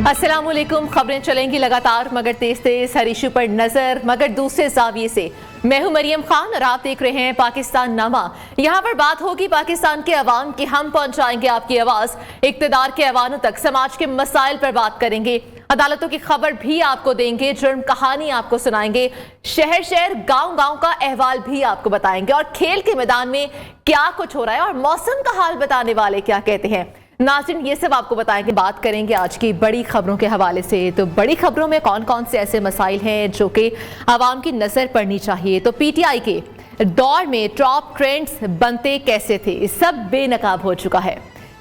अस्सलामुअलैकुम। खबरें चलेंगी लगातार मगर तेज तेज, हर इशू पर नजर मगर दूसरे जाविये से। मैं हूं मरियम खान और आप देख रहे हैं पाकिस्तान नामा। यहाँ पर बात होगी पाकिस्तान के अवाम की, हम पहुंचाएंगे आपकी आवाज इक्तदार के ऐवानों तक। समाज के मसाइल पर बात करेंगे, अदालतों की खबर भी आपको देंगे, जुर्म कहानी आपको सुनाएंगे, शहर शहर गांव गांव का अहवाल भी आपको बताएंगे और खेल के मैदान में क्या कुछ हो रहा है और मौसम का हाल बताने वाले क्या कहते हैं। नाज़रीन, ये सब आपको बताएंगे। बात करेंगे आज की बड़ी खबरों के हवाले से। तो बड़ी खबरों में कौन कौन से ऐसे मसाइल हैं जो कि आवाम की नजर पड़नी चाहिए। तो पीटीआई के दौर में टॉप ट्रेंड्स बनते कैसे थे, सब बेनकाब हो चुका है।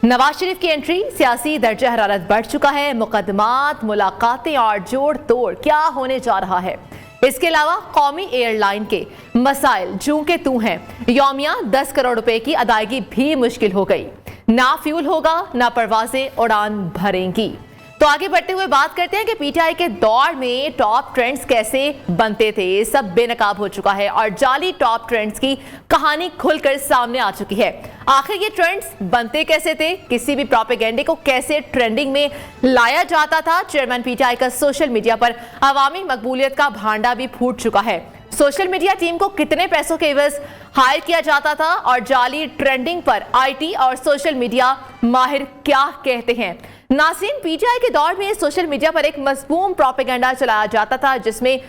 नवाज शरीफ की एंट्री, सियासी दर्जा हरारत बढ़ चुका है, मुकदमात, मुलाकातें और जोड़ तोड़ क्या होने जा रहा है। इसके अलावा कौमी एयरलाइन के मसाइल जूं के तू हैं। यौमिया 10 करोड़ रुपए की अदायगी भी मुश्किल हो गई, ना फ्यूल होगा ना परवाजें उड़ान भरेंगी। तो आगे बढ़ते हुए बात करते हैं कि पीटीआई के दौर में टॉप ट्रेंड्स कैसे बनते थे, सब बेनकाब हो चुका है और जाली टॉप ट्रेंड्स की कहानी खुलकर सामने आ चुकी है। आखिर ये ट्रेंड्स बनते कैसे थे, किसी भी प्रोपेगेंडे को कैसे ट्रेंडिंग में लाया जाता था। चेयरमैन पीटीआई का सोशल मीडिया पर अवामी मकबूलियत का भांडा भी फूट चुका है। सोशल मीडिया टीम को कितने पैसों के एवज हायर किया जाता था और जाली ट्रेंडिंग पर आईटी और सोशल मीडिया माहिर क्या कहते हैं। नाज़रीन, पीटीआई के दौर में सोशल मीडिया पर एक मज़मूम प्रोपेगेंडा चलाया जाता था जिसमें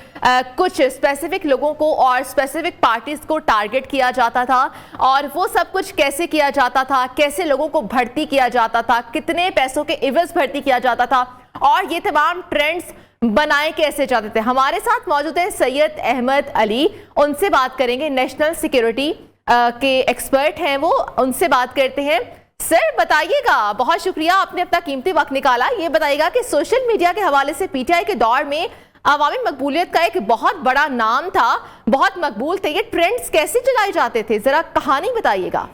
कुछ स्पेसिफिक लोगों को और स्पेसिफिक पार्टीज को टारगेट किया जाता था और वो सब कुछ कैसे किया जाता था, कैसे लोगों को भर्ती किया जाता था, कितने पैसों के एवज भर्ती किया जाता था और ये तमाम ट्रेंड्स बनाए कैसे जाते थे। हमारे साथ मौजूद है सैयद अहमद अली, उनसे बात करेंगे। नेशनल सिक्योरिटी के एक्सपर्ट हैं वो, उनसे बात करते हैं। सर बताइएगा, बहुत शुक्रिया आपने अपना कीमती वक्त निकाला। ये बताइएगा कि सोशल मीडिया के हवाले से पीटीआई के दौर में अवामी मकबूलियत का एक बहुत बड़ा नाम था, बहुत मकबूल थे, ये ट्रेंड्स कैसे चलाए जाते थे, जरा कहानी बताइएगा।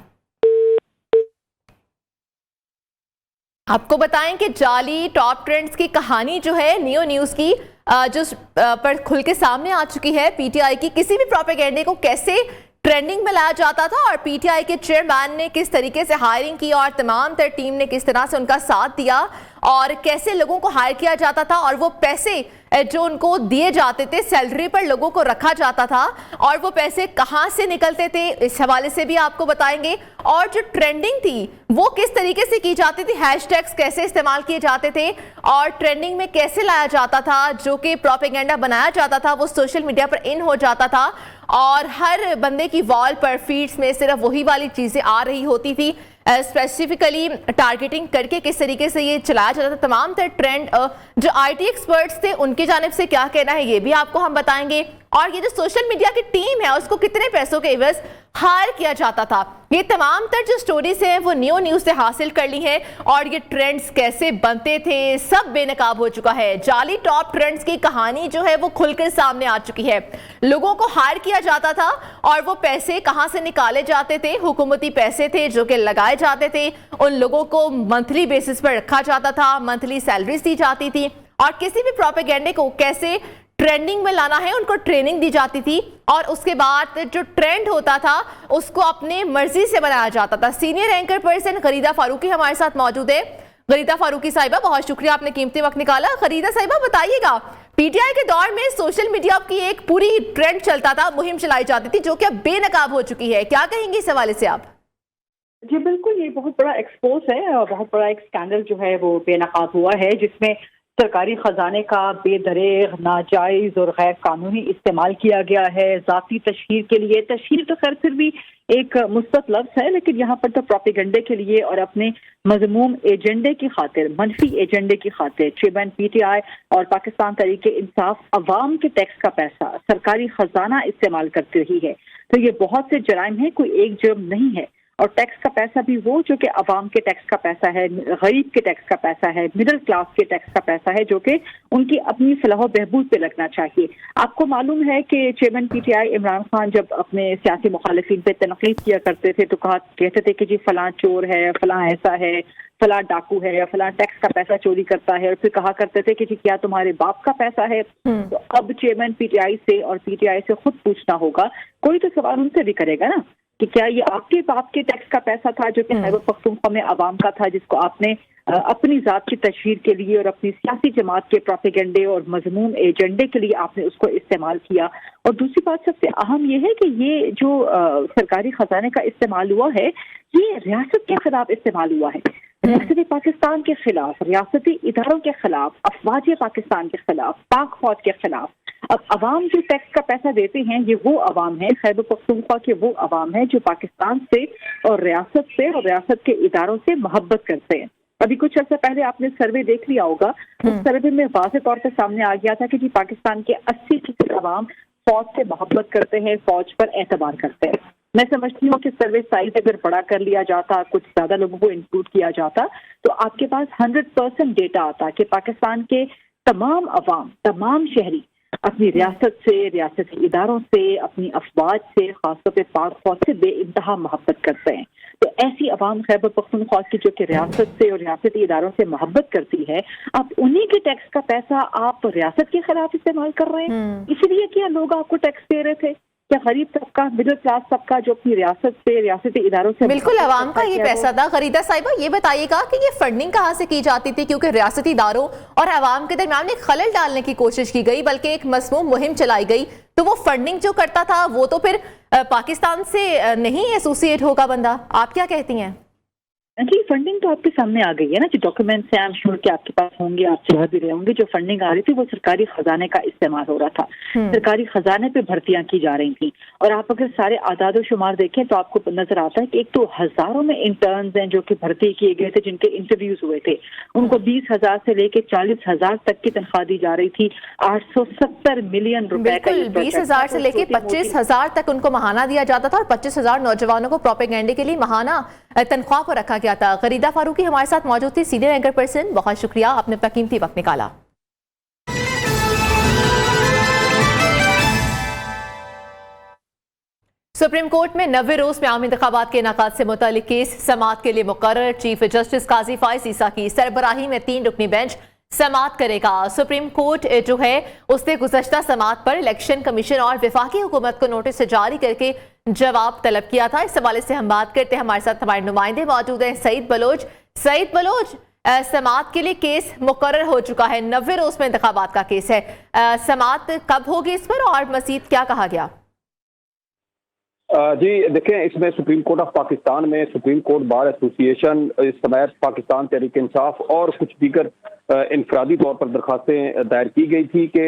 आपको बताएं कि जाली टॉप ट्रेंड्स की कहानी जो है नियो न्यूज की जो पर खुल के सामने आ चुकी है। पीटीआई की किसी भी प्रोपेगेंडे को कैसे ट्रेंडिंग में लाया जाता था और पीटीआई के चेयरमैन ने किस तरीके से हायरिंग की और तमाम तर टीम ने किस तरह से उनका साथ दिया और कैसे लोगों को हायर किया जाता था और वो पैसे जो उनको दिए जाते थे, सैलरी पर लोगों को रखा जाता था और वो पैसे कहां से निकलते थे, इस हवाले से भी आपको बताएंगे। और जो ट्रेंडिंग थी वो किस तरीके से की जाती थी, हैशटैग्स कैसे इस्तेमाल किए जाते थे और ट्रेंडिंग में कैसे लाया जाता था, जो कि प्रोपेगेंडा बनाया जाता था वो सोशल मीडिया पर इन हो जाता था और हर बंदे की वॉल पर फीड्स में सिर्फ वही वाली चीजें आ रही होती थी। स्पेसिफिकली टारगेटिंग करके किस तरीके से ये चलाया जाता था। तमाम तर ट्रेंड जो आईटी एक्सपर्ट्स थे उनकी जानिब से क्या कहना है ये भी आपको हम बताएंगे और ये जो सोशल मीडिया की टीम है उसको कितने पैसों के एवज हायर किया जाता था। ये तमाम तर जो स्टोरीज हैं वो नियो न्यूज से हासिल कर ली हैं और ये ट्रेंड्स कैसे बनते थे सब बेनकाब हो चुका है। जाली टॉप ट्रेंड्स की कहानी जो है वो खुलकर सामने आ चुकी है। लोगों को हायर किया जाता था और वो पैसे कहां से निकाले जाते थे, हुकूमती पैसे थे जो कि लगाए जाते थे, उन लोगों को मंथली बेसिस पर रखा जाता था, मंथली सैलरीज दी जाती थी और किसी भी प्रोपेगेंडे को कैसे ट्रेंडिंग में लाना है उनको ट्रेनिंग दी जाती थी और उसके बाद जो ट्रेंड होता था उसको अपने मर्जी से बनाया जाता था। सीनियर एंकर पर्सन गरीदा फारूकी हमारे साथ मौजूद है। गरीदा फारूकी साहिबा, बहुत शुक्रिया आपने कीमती वक्त निकाला। गरीदा साहिबा बताइएगा, पीटीआई के दौर में सोशल मीडिया की एक पूरी ट्रेंड चलता था, मुहिम चलाई जाती थी जो कि अब बेनकाब हो चुकी है, क्या कहेंगे इस हवाले से आप? जी बिल्कुल, ये बहुत बड़ा एक्सपोज है और बहुत बड़ा एक स्कैंडल जो है वो बेनकाब हुआ है जिसमें सरकारी खजाने का बेदरेग, नाजायज और गैर कानूनी इस्तेमाल किया गया है जाती तशहीर के लिए। तशहीर तो खैर फिर भी एक मुस्बत लफ्ज़ है, लेकिन यहाँ पर तो प्रोपेगेंडे के लिए और अपने मज़मूम एजेंडे की खातिर, मनफी एजेंडे की खातिर चेयरमैन पीटीआई और पाकिस्तान तहरीक इंसाफ अवाम के टैक्स का पैसा, सरकारी खजाना इस्तेमाल करती रही है। तो ये बहुत से जराइम है, कोई एक जुर्म नहीं है। और टैक्स का पैसा भी वो जो कि अवाम के टैक्स का पैसा है, गरीब के टैक्स का पैसा है, मिडिल क्लास के टैक्स का पैसा है जो कि उनकी अपनी फलाह बहबूद पे लगना चाहिए। आपको मालूम है कि चेयरमैन पीटीआई इमरान खान जब अपने सियासी मुखालिफिन पे तनकीद किया करते थे तो कहते थे कि जी फलां चोर है, फलां ऐसा है, फलां डाकू है या फलां टैक्स का पैसा चोरी करता है और फिर कहा करते थे कि जी क्या तुम्हारे बाप का पैसा है। तो अब चेयरमैन पीटीआई से और पीटीआई से खुद पूछना होगा, कोई तो सवाल उनसे भी करेगा ना कि क्या ये आपके बाप के टैक्स का पैसा था जो कि खैबर पख्तूनख्वा में अवाम का था, जिसको आपने अपनी जात की तशहीर के लिए और अपनी सियासी जमात के प्रोपेगेंडे और मजमूम एजेंडे के लिए आपने उसको इस्तेमाल किया। और दूसरी बात सबसे अहम ये है कि ये जो सरकारी खजाने का इस्तेमाल हुआ है, ये रियासत के खिलाफ इस्तेमाल हुआ है, रियासत पाकिस्तान के खिलाफ, रियासती इदारों के खिलाफ, अफवाज पाकिस्तान के खिलाफ, पाक फौज के खिलाफ। अब अवाम जो टैक्स का पैसा देते हैं, ये वो अवाम है, खैबर पख्तूनख्वा के वो अवाम है जो पाकिस्तान से और रियासत के इदारों से मोहब्बत करते हैं। अभी कुछ अर्सा पहले आपने सर्वे देख लिया होगा, उस सर्वे में वाज़ेह तौर पर सामने आ गया था कि जी पाकिस्तान के 80% अवाम फौज से मोहब्बत करते हैं, फौज पर एतबार करते हैं। मैं समझती हूँ कि सर्वे साइज अगर बड़ा कर लिया जाता, कुछ ज्यादा लोगों को इंक्लूड किया जाता, तो आपके पास 100% डेटा आता कि पाकिस्तान के तमाम अवाम, तमाम शहरी अपनी रियासत से, रियासती इदारों से, अपनी अफवाज से, खासतौर पर पाक फौज से बेइंतहा मोहब्बत करते हैं। तो ऐसी अवाम खैबर पख्तूनख्वा की जो कि रियासत से और रियासती इदारों से मोहब्बत करती है, आप उन्हीं के टैक्स का पैसा आप रियासत के खिलाफ इस्तेमाल कर रहे हैं। इसलिए क्या लोग आपको टैक्स दे रहे थे? क्या गरीब तबका, मिडिल क्लास तबका जो अपनी रियासत से, रियासती इदारों से बिल्कुल अवाम का ये पैसा था। खरीदा साहिबा, ये बताइएगा कि ये फंडिंग कहाँ से की जाती थी, क्योंकि रियासती इदारों और अवाम के दरमियान एक खलल डालने की कोशिश की गई, बल्कि एक मसमूम मुहिम चलाई गई, तो वो फंडिंग जो करता था वो तो फिर पाकिस्तान से नहीं एसोसिएट होगा बंदा। आप क्या कहती हैं? जी, फंडिंग तो आपके सामने आ गई है ना, जो डॉक्यूमेंट्स हैं, आई एम श्योर कि आपके पास होंगे, आप चाह भी रहे होंगे। जो फंडिंग आ रही थी वो सरकारी खजाने का इस्तेमाल हो रहा था, सरकारी खजाने पे भर्तियां की जा रही थी। और आप अगर सारे आदाद शुमार देखें तो आपको नजर आता है कि एक तो हजारों में इंटर्न्स हैं जो कि भर्ती किए गए थे, जिनके इंटरव्यूज हुए थे, उनको 20,000 से लेके 40,000 तक की तनख्वाह दी जा रही थी। 870 मिलियन रुपए का 20,000 से लेके 25,000 तक उनको महाना दिया जाता था और 25,000 नौजवानों को प्रोपेगेंडे के लिए महाना तनख्वाह पर रखा गया था। गरीदा फारूकी हमारे साथ मौजूद थी, सीनियर एंकर पर्सन। बहुत शुक्रिया, आपने अपना कीमती वक्त निकाला। सुप्रीम कोर्ट में 90 रोज में आम इंतखाबात के इनेकाद से मुतालिक केस समाअत के लिए मुकर्रर। चीफ जस्टिस काजी फाइज ईसा की सरबराही में 3 रुकनी बेंच समाअत करेगा। सुप्रीम कोर्ट जो है उसने गुज़श्ता समाअत पर इलेक्शन कमीशन और वफाकी हुकूमत को नोटिस जारी करके जवाब तलब किया था। इस हवाले से हम बात करते हैं, हमारे साथ हमारे नुमाइंदे मौजूद हैं। सईद बलोच, समाअत के लिए केस मुकर्रर हो चुका है, 90 रोज में इंतखाबात का केस है, समाअत कब होगी इस पर और मजीद क्या कहा गया? जी देखें, इसमें सुप्रीम कोर्ट ऑफ पाकिस्तान में सुप्रीम कोर्ट बार एसोसिएशन, समाअत पाकिस्तान तहरीक इंसाफ और कुछ दीगर इनफरादी तौर पर दरखास्तें दायर की गई थी कि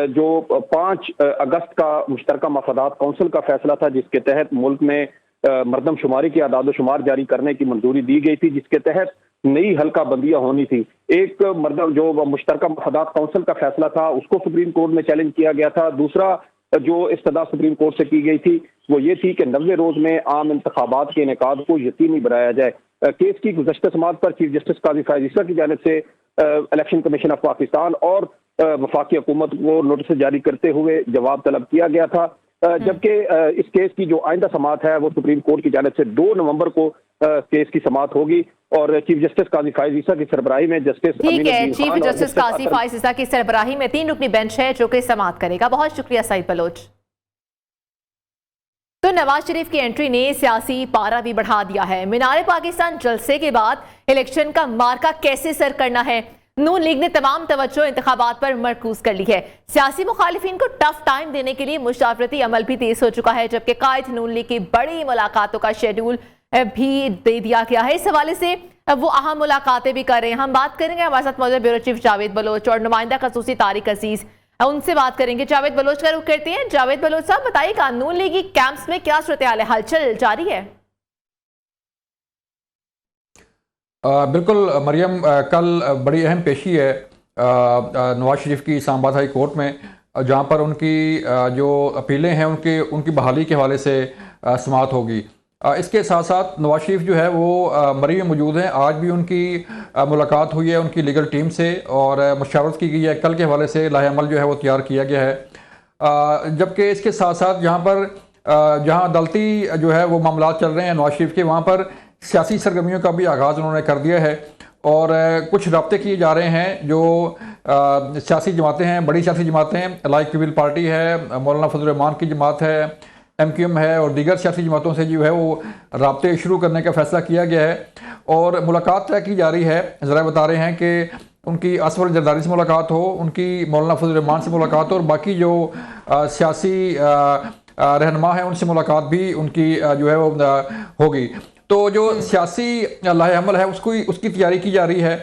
जो 5 अगस्त का मुश्तरका मफादात कौंसिल का फैसला था, जिसके तहत मुल्क में मरदमशुमारी की आदाद शुमार जारी करने की मंजूरी दी गई थी, जिसके तहत नई हल्का बंदियां होनी थी। एक मरदम जो मुश्तरका मफादात कौंसिल का फैसला था उसको सुप्रीम कोर्ट में चैलेंज किया गया था। दूसरा जो इस्तदा सुप्रीम कोर्ट से की गई थी वो ये थी कि 90 रोज में आम इंतखाबात के इनेकाद को यकीनी बनाया जाए। केस की गुज़श्ता समाअत पर चीफ जस्टिस काजी फाइज ईसा की जानिब से इलेक्शन कमीशन ऑफ पाकिस्तान और वफाकी हुकूमत को नोटिस जारी करते हुए जवाब तलब किया गया था, जबकि इस केस की जो आइंदा समाअत है वो सुप्रीम कोर्ट की जानिब से 2 नवंबर को केस की समाअत होगी और चीफ जस्टिस काजी फाइज ईसा की सरबराही में जस्टिस चीफ जस्टिस काजी फाइज ईसा की सरबराही में 3 रुकनी बेंच है जो कि समाअत करेगा। बहुत शुक्रिया सईद बलोच। तो नवाज शरीफ की एंट्री ने सियासी पारा भी बढ़ा दिया है। मीनार पाकिस्तान जलसे के बाद इलेक्शन का मार्का कैसे सर करना है, नून लीग ने तमाम तवज्जो इंतखाबात पर मरकूज कर ली है। सियासी मुखालिफिन को टफ टाइम देने के लिए मुशावरती अमल भी तेज हो चुका है, जबकि कायद नून लीग की बड़ी मुलाकातों का शेड्यूल भी दे दिया गया है। इस हवाले से वो अहम मुलाकातें भी कर रहे हैं। हम बात करेंगे, हमारे साथ मौजूद ब्यूरो चीफ जावेद बलोच और नुमाइंदा खसूसी तारिक अजीज, उनसे बात करेंगे। जावेद बलोच का रुख करते हैं। जावेद बलोच साहब बताइएगा, नून लीगी कैंप्स में क्या सूरत हाल है, हलचल जारी है? बिल्कुल मरियम, कल बड़ी अहम पेशी है नवाज शरीफ की इस्लामाबाद हाई कोर्ट में, जहां पर उनकी जो अपीलें हैं उनकी बहाली के हवाले से समाअत होगी। इसके साथ साथ नवाज शरीफ जो है वो मरी में मौजूद हैं। आज भी उनकी मुलाकात हुई है उनकी लीगल टीम से और मशावरत की गई है। कल के हवाले से लाहे अमल जो है वो तैयार किया गया है। जबकि इसके साथ साथ जहाँ अदालती जो है वो मामला चल रहे हैं नवाज शरीफ के, वहाँ पर सियासी सरगर्मियों का भी आगाज़ उन्होंने कर दिया है और कुछ रब्ते किए जा रहे हैं। जो सियासी जमातें हैं, बड़ी सियासी जमातें, लाइक पीपल पार्टी है, मौलाना फजल रहमान की जमात है, MQM है और दीगर सियासी जमातों से जो है वो राब्ते शुरू करने का फैसला किया गया है और मुलाकात तय की जा रही है। ज़रा बता रहे हैं कि उनकी असफर जरदारी से मुलाकात हो, उनकी मौलाना फजल रहमान से मुलाकात हो और बाकी जो सियासी रहनुमा है उनसे मुलाकात भी उनकी जो है वो होगी। तो जो सियासी लाहे-अमल है उसकी तैयारी की जा रही है।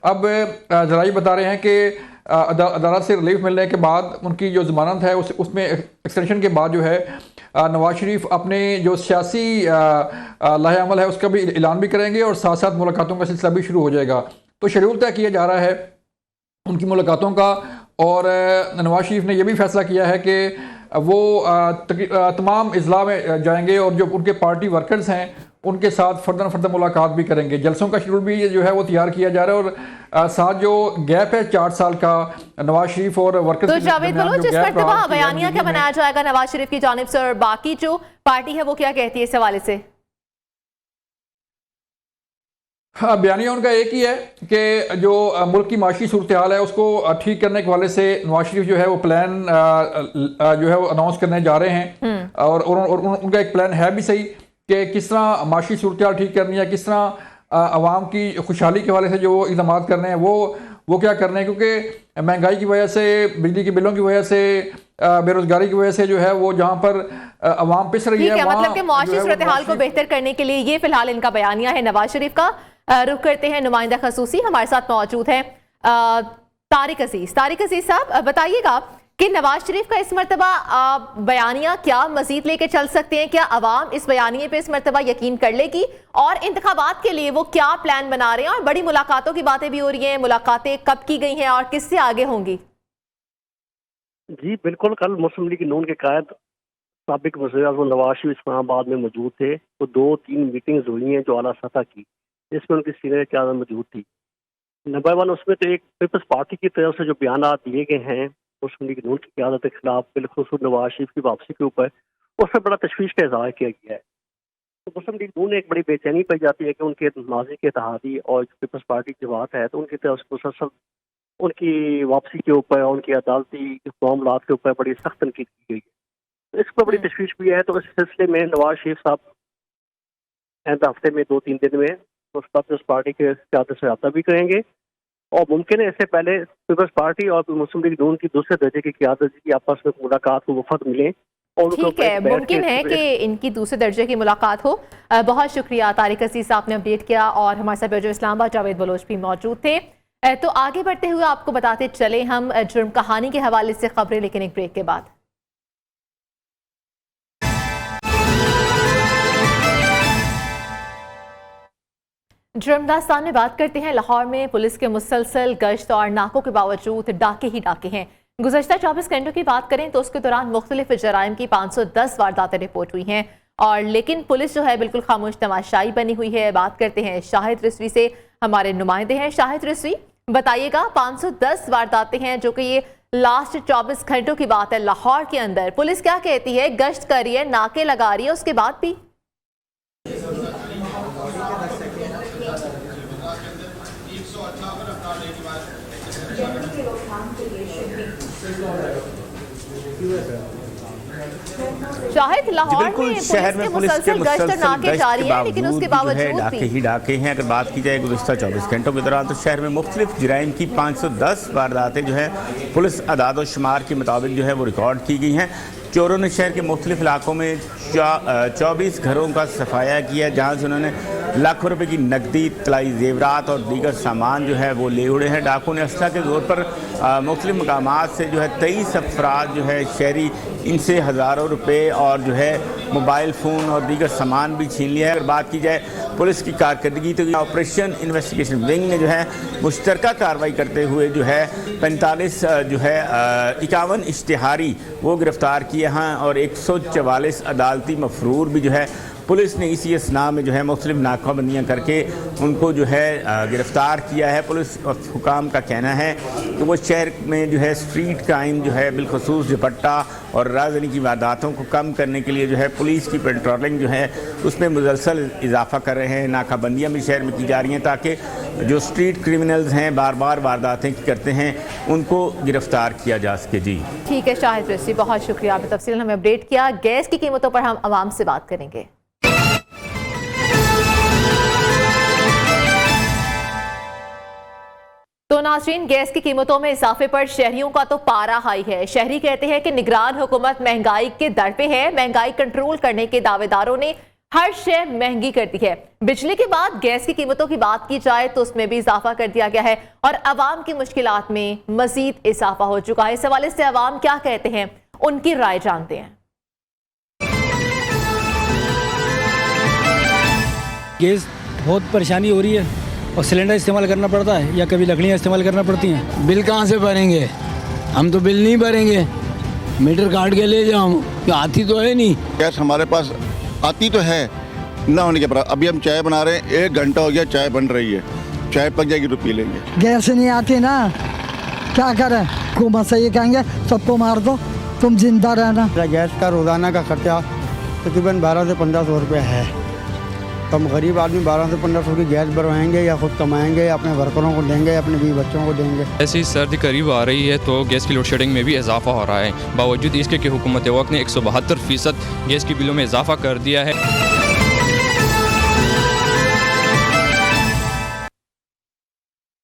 अब ज़राई बता रहे हैं कि अदालत से रिलीफ मिलने के बाद उनकी जो ज़मानत है उसमें एक्सटेंशन के बाद जो है नवाज शरीफ अपने जो सियासी लाहे-अमल है उसका भी ऐलान भी करेंगे और साथ साथ मुलाकातों का सिलसिला भी शुरू हो जाएगा। तो शेड्यूल तय किया जा रहा है उनकी मुलाकातों का और नवाज शरीफ ने यह भी फैसला किया है कि वो तमाम इजला में जाएंगे और जो उनके पार्टी वर्कर्स हैं उनके साथ फर्दर मुलाकात भी करेंगे। जलसों का शेड्यूल भी जो है वो तैयार किया जा रहा है और साथ जो गैप है 4 साल का नवाज शरीफ और वर्कर्स तो जावेद बलोच, इस मर्तबा बयानिया क्या बनाया जाएगा नवाज शरीफ की जानिब से और बाकी जो पार्टी है वो क्या कहती है इस हवाले से? हाँ, बयानिया उनका एक ही है कि जो मुल्क की माशी सूरत हाल है उसको ठीक करने के हवाले से नवाज शरीफ जो है वो प्लान जो है वो अनाउंस करने जा रहे हैं और उनका एक प्लान है भी सही कि किस तरह माशी सूरत हाल ठीक करनी है, किस तरह आवाम की खुशहाली के हवाले से जो इक़दाम करने हैं वो क्या करने हैं, क्योंकि महंगाई की वजह से, बिजली के बिलों की वजह से, बेरोजगारी की वजह से जो है वो जहाँ पर आवाम पिस रही है मतलब कि माशी सूरत हाल को बेहतर करने के लिए ये फिलहाल इनका बयानिया है नवाज शरीफ का। रुख करते हैं नुमाइंदा खसूसी हमारे साथ मौजूद है तारिक अजीज साहब, बताइएगा कि नवाज शरीफ का इस मरतबा बयानिया क्या मजीद लेके चल सकते हैं? क्या अवाम इस बयानिए पे इस मरतबा यकीन कर लेगी और इंतखाबात के लिए वो क्या प्लान बना रहे हैं? और बड़ी मुलाकातों की बातें भी हो रही हैं, मुलाकातें कब की गई हैं और किससे आगे होंगी? जी बिल्कुल, कल मुस्लिम लीग नून के कायद साबिक वज़ीर-ए-आज़म नवाज शरीफ इस्लामाबाद में मौजूद थे। तो 2-3 मीटिंग्स हुई हैं जो आला सतह की, जिसमें उनकी सीनियर क़यादत मौजूद थी। नंबर 1 उसमें तो एक पीपल्स पार्टी की तरफ से जो बयान दिए गए हैं मुस्लिम लीग नून की क़यादत के खिलाफ बिलखुसूस नवाज शरीफ की वापसी के ऊपर, उससे बड़ा तशवीश का इज़हार किया गया है। तो मुस्लिम लीग नून एक बड़ी बेचैनी पाई जाती है कि उनके माजी के इत्तेहादी और पीपल्स पार्टी की बात है तो उनकी तरफ से मुसलसल उनकी वापसी के ऊपर, उनकी अदालती मामलात के ऊपर बड़ी सख्त तनकीद की गई है। तो इस पर बड़ी तशवीश भी है। तो इस सिलसिले में नवाज शरीफ साहब आइंदा हफ्ते में 2-3 दिन में तो पीपल्स पार्टी के क़यादत से रब्ता भी करेंगे और मुमकिन है इससे पहले पीपल्स पार्टी और मुस्लिम लीग नून की दूसरे दर्जे की क़यादत की आपस में मुलाकात को वफद मिले। ठीक है, मुमकिन है कि इनकी दूसरे दर्जे की मुलाकात हो। बहुत शुक्रिया तारिक अजीज साहब ने अपडेट किया और हमारे साथ जो इस्लामाबाद जावेद बलोच भी मौजूद थे। तो आगे बढ़ते हुए आपको बताते चले हम जुर्म कहानी के हवाले से खबरें, लेकिन एक ब्रेक के बाद। जुर्म दास्तान में बात करते हैं। लाहौर में पुलिस के मुसलसल गश्त और नाकों के बावजूद डाके ही डाके हैं। गुज़श्ता 24 घंटों की बात करें तो उसके दौरान मुख्तलिफ जराइम की 510 वारदातें रिपोर्ट हुई हैं और लेकिन पुलिस जो है बिल्कुल खामोश तमाशाई बनी हुई है। बात करते हैं शाहिद रिजवी से, हमारे नुमाइंदे हैं। शाहिद रिजवी, बताइएगा 510 वारदातें हैं जो कि ये लास्ट 24 घंटों की बात है। लाहौर के अंदर पुलिस क्या कहती है? गश्त कर रही है, नाके लगा रही है, उसके बाद भी शाहिद लाहौर में पुलिस के मुसलसल नाके जारी है, लेकिन उसके बावजूद डाके ही डाके हैं। अगर बात की जाए गुज़श्ता 24 घंटों के दौरान तो शहर में मुख्तलिफ जराइम की 510 वारदातें जो है पुलिस अदाद शुमार के मुताबिक जो है वो रिकॉर्ड की गई हैं। चोरों ने शहर के मुख्तलिफ इलाकों में 24 घरों का सफाया किया जहाँ से उन्होंने लाखों रुपए की नकदी, तलाई जेवरात और दीगर सामान जो है वो ले उड़े हैं। डाकुओं ने असला के जोर पर मुख्तलिफ मकामात से जो है 23 अफराद जो है शहरी इनसे हज़ारों रुपए और जो है मोबाइल फ़ोन और दीगर सामान भी छीन लिया है। अगर बात की जाए पुलिस की कारकर्दगी तो ऑपरेशन इन्वेस्टिगेशन विंग ने जो है मुश्तरका कार्रवाई करते हुए जो है 45 जो है 51 इश्तिहारी वो गिरफ्तार किए हैं और 144 अदालती मफरूर भी जो है पुलिस ने इसी असना में जो है मुख्तलिफ नाकाबंदियाँ करके उनको जो है गिरफ़्तार किया है। पुलिस और हुकाम का कहना है कि वो शहर में जो है स्ट्रीट क्राइम जो है बिलखसूस दुपट्टा और राजनी की वारदातों को कम करने के लिए जो है पुलिस की पेट्रोलिंग जो है उसमें मुसलसल इजाफा कर रहे हैं। नाकाबंदियाँ भी शहर में की जा रही हैं ताकि जो स्ट्रीट क्रिमिनल्स हैं बार बार वारदातें करते हैं उनको गिरफ्तार किया जा सके। जी ठीक है शाहिद रसी, बहुत शुक्रिया, आपने तफसील हमें अपडेट किया। गैस की कीमतों पर हम आवाम से बात करेंगे। तो नाज़रीन, गैस की कीमतों में इजाफे पर शहरियों का तो पारा हाई है। शहरी कहते हैं कि निगरान हुकूमत महंगाई के दर पे है। महंगाई कंट्रोल करने के दावेदारों ने हर शय महंगी कर दी है। बिजली के बाद गैस की कीमतों की बात की जाए तो उसमें भी इजाफा कर दिया गया है और अवाम की मुश्किलात में मजीद इजाफा हो चुका है। इस हवाले से अवाम क्या कहते हैं, उनकी राय जानते हैं। गैस बहुत परेशानी हो रही है और सिलेंडर इस्तेमाल करना पड़ता है या कभी लकड़ियाँ इस्तेमाल करना पड़ती हैं। बिल कहाँ से भरेंगे, हम तो बिल नहीं भरेंगे, मीटर काट के ले जाओ, आती तो है नहीं। गैस हमारे पास आती तो है ना होने के बाद अभी हम चाय बना रहे हैं, 1 घंटा हो गया चाय बन रही है, चाय पक जाएगी तो पी लेंगे। गैस नहीं आती ना, क्या करें, हुकूमत से ये कहेंगे सबको मार दो, तुम जिंदा रहना। गैस का रोज़ाना का खर्चा तकरीबन 12 से 1500 रुपये है। तो हम गरीब आदमी 12 से 1500 की गैस भरवाएंगे या खुद कमाएंगे या अपने वर्करों को देंगे, अपने बीवी बच्चों को देंगे। ऐसे ही सर्दी करीब आ रही है तो गैस की लोड शेडिंग में भी इजाफा हो रहा है। बावजूद इसके कि हुकूमत वक्त ने 172% गैस की बिलों में इजाफा कर दिया है।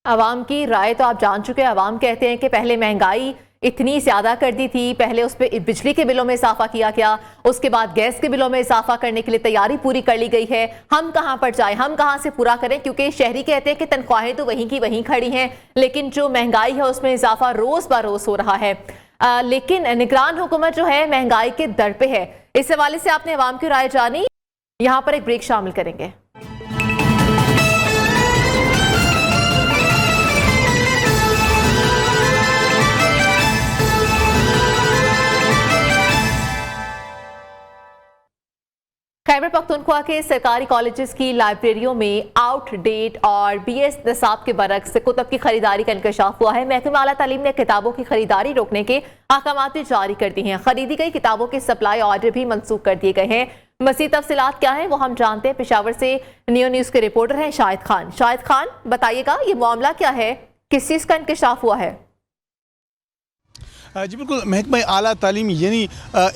आवाम की राय तो आप जान चुके हैं। आवाम कहते हैं कि पहले महंगाई इतनी ज़्यादा कर दी थी, पहले उस पर बिजली के बिलों में इजाफा किया गया, उसके बाद गैस के बिलों में इजाफा करने के लिए तैयारी पूरी कर ली गई है। हम कहां पर जाएं, हम कहां से पूरा करें, क्योंकि शहरी कहते हैं कि तनख्वाहें तो वहीं की वहीं खड़ी हैं, लेकिन जो महंगाई है उसमें इजाफा रोज ब रोज हो रहा है। लेकिन निगरान हुकूमत जो है महंगाई के दर पे है। इस हवाले से आपने आवाम की राय जानी, यहाँ पर एक ब्रेक शामिल करेंगे। खैबर पख्तूनख्वा के सरकारी कॉलेजेस की लाइब्रेरियों में आउटडेट और BS निसाब के बरक्स कुतब की खरीदारी का इंकशाफ हुआ है। महकमा आला तालीम ने किताबों की खरीदारी रोकने के अहकामात जारी कर दिए हैं। खरीदी गई किताबों के सप्लाई ऑर्डर भी मनसूख कर दिए गए हैं। मज़ीद तफसीलात क्या है वो हम जानते हैं। पेशावर से नियो न्यूज़ के रिपोर्टर हैं शाहिद खान। शाहिद खान, बताइएगा ये मामला क्या है, किस चीज़ का इंकशाफ हुआ है? जी बिल्कुल, महकमा आला तालीम यानी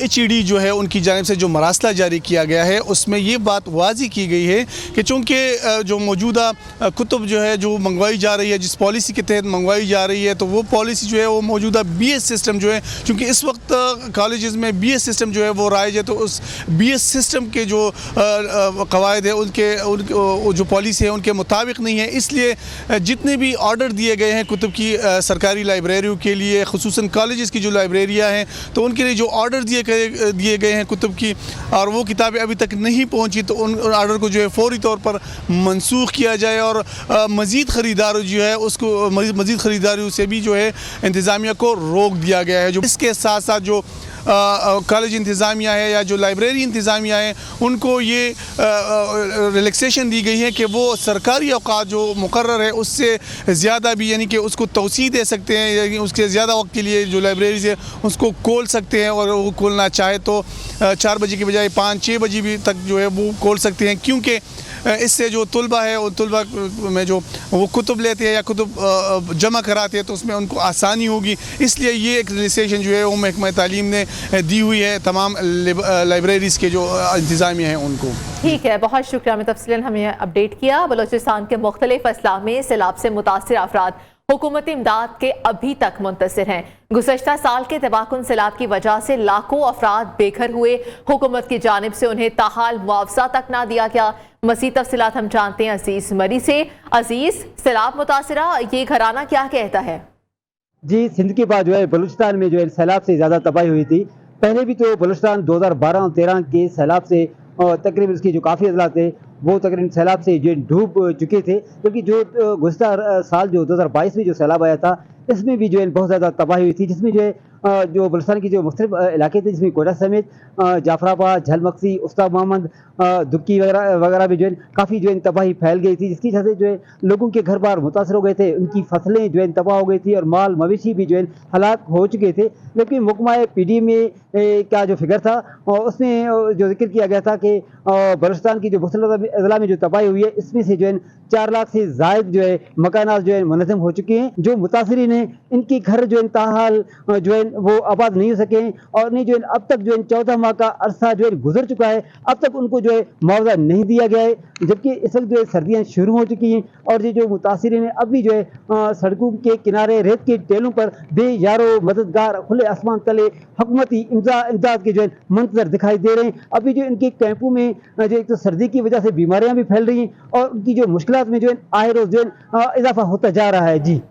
HED जो है उनकी जानिब से जो मरासला जारी किया गया है उसमें ये बात वाज़ी की गई है कि चूँकि जो मौजूदा कुतुब जो है जो मंगवाई जा रही है, जिस पॉलिसी के तहत मंगवाई जा रही है, तो वो पॉलिसी जो है वो मौजूदा BS सिस्टम जो है, चूँकि इस वक्त कॉलेजेस में BS सिस्टम जो है वो राइज है, तो उस BS सिस्टम के जो कवायद है उनके जो पॉलिसी है उनके मुताबिक नहीं है। इसलिए जितने भी ऑर्डर दिए गए हैं कुतुब की सरकारी लाइब्रेरियों के लिए, खुसूसन कॉलेज की जो लाइब्रेरियाँ हैं, तो उनके लिए जो ऑर्डर दिए गए हैं कुतुब की और वो किताबें अभी तक नहीं पहुंची, तो उन ऑर्डर को जो है फौरी तौर पर मंसूख किया जाए और मज़ीद ख़रीदार जो है उसको मज़ीद ख़रीदारी से भी जो है इंतज़ामिया को रोक दिया गया है। जो इसके साथ साथ जो कॉलेज इंतज़ामिया है या जो लाइब्रेरी इंतज़ामिया है उनको ये रिलैक्सेशन दी गई है कि वो सरकारी औकात जो मुकर्रर है उससे ज़्यादा भी यानी कि उसको तौसीह दे सकते हैं, यानी उसके ज़्यादा वक्त के लिए जो लाइब्रेरी है उसको खोल सकते हैं और वो खोलना चाहे तो 4 बजे की बजाय 5-6 बजे भी तक जो है वो खोल सकते हैं, क्योंकि इससे जो तुलबा है उन तुलबा में जो वो कुतुब लेते हैं या कुतुब जमा कराते हैं तो उसमें उनको आसानी होगी। इसलिए ये एक रिलैक्सेशन जो है वो महकमा तालीम ने दी हुई है तमाम लाइब्रेरीज के जो इंतज़ामिया हैं उनको। ठीक है, बहुत शुक्रिया, हमें तफसीलन हमें अपडेट किया। बलोचिस्तान के मुख्तलिफ अजला में सैलाब से मुतासिर अफराद हुकूमती इमदाद के अभी तक मुंतसिर हैं। गुज़श्ता साल के तबाहकुन सैलाब की वजह से लाखों अफराद बेघर हुए। हुकूमत की जानिब से उन्हें ताहाल मुआवजा तक ना दिया गया। मज़ीद तफसीलात हम जानते हैं अजीज़ मरी से। अजीज़, सैलाब मुतासिरा ये घराना क्या कहता है? जी, सिंध के बाद जो है बलूचिस्तान में जो है सैलाब से ज़्यादा तबाही हुई थी। पहले भी तो बलूचिस्तान 2012 और 13 के सैलाब से तकरीबन उसके जो काफ़ी अजला थे वो तकरीबन सैलाब से जो डूब चुके थे, क्योंकि जो गुज़श्ता साल जो 2022 में जो सैलाब आया था इसमें भी जो है बहुत ज़्यादा तबाही हुई थी, जिसमें जो है जो बलूचिस्तान की जो मुख्तलिफ इलाके थे जिसमें कोयटा समेत जाफराबाद, झलमक्सी, उस्ताद मोहम्मद, दुक्की वगैरह वगैरह भी जो है काफ़ी जो है तबाही फैल गई थी, जिसकी वजह से जो है लोगों के घर बार मुतासर हो गए थे, उनकी फसलें जो है तबाह हो गई थी और माल मवेशी भी जो है हलाक हो चुके थे। लेकिन महकमा PDM का जो फिगर था उसमें जो जिक्र किया गया था कि बलूचिस्तान की जो मुख्तलिफ अजला में जो तबाही हुई है इसमें से जो है 4 लाख से ज़ायद जो है मकानात जो है मुनज़्ज़म हो चुके हैं। जो मुतासरीन हैं इनके घर जो है ताहाल जो है वो आबाद नहीं हो सके और नहीं जो है अब तक जो है 14 माह का अरसा जो है गुजर चुका है, अब तक उनको जो है मुआवजा नहीं दिया गया है, जबकि इस वक्त जो है सर्दियाँ शुरू हो चुकी हैं और ये जो मुतासरीन हैं अब भी जो है सड़कों के किनारे रेत के टेलों पर बेयारो मददगार खुले आसमान तले हुकूमती इमदाद के जो है मंतजर दिखाई दे रहे हैं। अभी जो इनके कैंपों में जो एक तो सर्दी की वजह से बीमारियां भी फैल रही हैं और उनकी जो मुश्किलात में जो है आए रोज जो है इजाफा होता जा रहा है। जी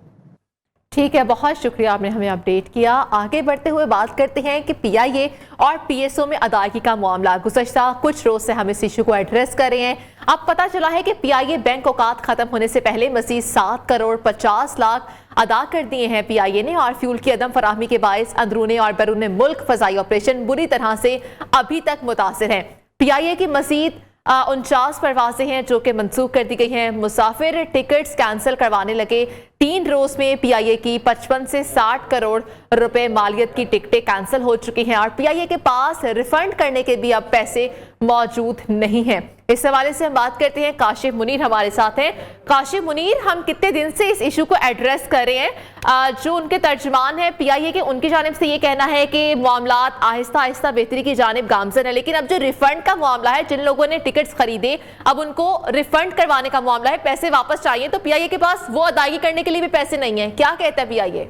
ठीक है, बहुत शुक्रिया, आपने हमें अपडेट किया। आगे बढ़ते हुए बात करते हैं कि PIA और PSO में अदायगी का मामला। गुज़श्ता कुछ रोज से हम इस इशू को एड्रेस कर रहे हैं। अब पता चला है कि PIA बैंक औकात खत्म होने से पहले मज़ीद 7 करोड़ 50 लाख अदा कर दिए हैं PIA ने, और फ्यूल की अदम फराहमी के बायस अंदरूनी और बैरून मुल्क फ़ज़ाई ऑपरेशन बुरी तरह से अभी तक मुतासिर हैं। PIA की मज़ीद 49 परवाजें हैं जो कि मनसूख कर दी गई हैं। मुसाफिर टिकट्स कैंसिल करवाने लगे। 3 रोज में PIA की 55 से 60 करोड़ रुपए मालियत की टिकटें कैंसिल हो चुकी हैं और PIA के पास रिफंड करने के भी अब पैसे मौजूद नहीं हैं। इस हवाले से हम बात करते हैं, काशिफ मुनीर हमारे साथ हैं। काशिफ मुनीर, हम कितने दिन से इस इशू को एड्रेस कर रहे हैं। जो उनके तर्जुमान है PIA के, उनकी जानिब से ये कहना है कि मामलात आहिस्ता आहिस्ता बेहतरी की जानिब गामजन है, लेकिन अब जो रिफंड का मामला है, जिन लोगों ने टिकट्स खरीदे अब उनको रिफंड करवाने का मामला है, पैसे वापस चाहिए, तो PIA के पास वो अदायगी करने के लिए भी पैसे नहीं है। क्या कहता है PIA?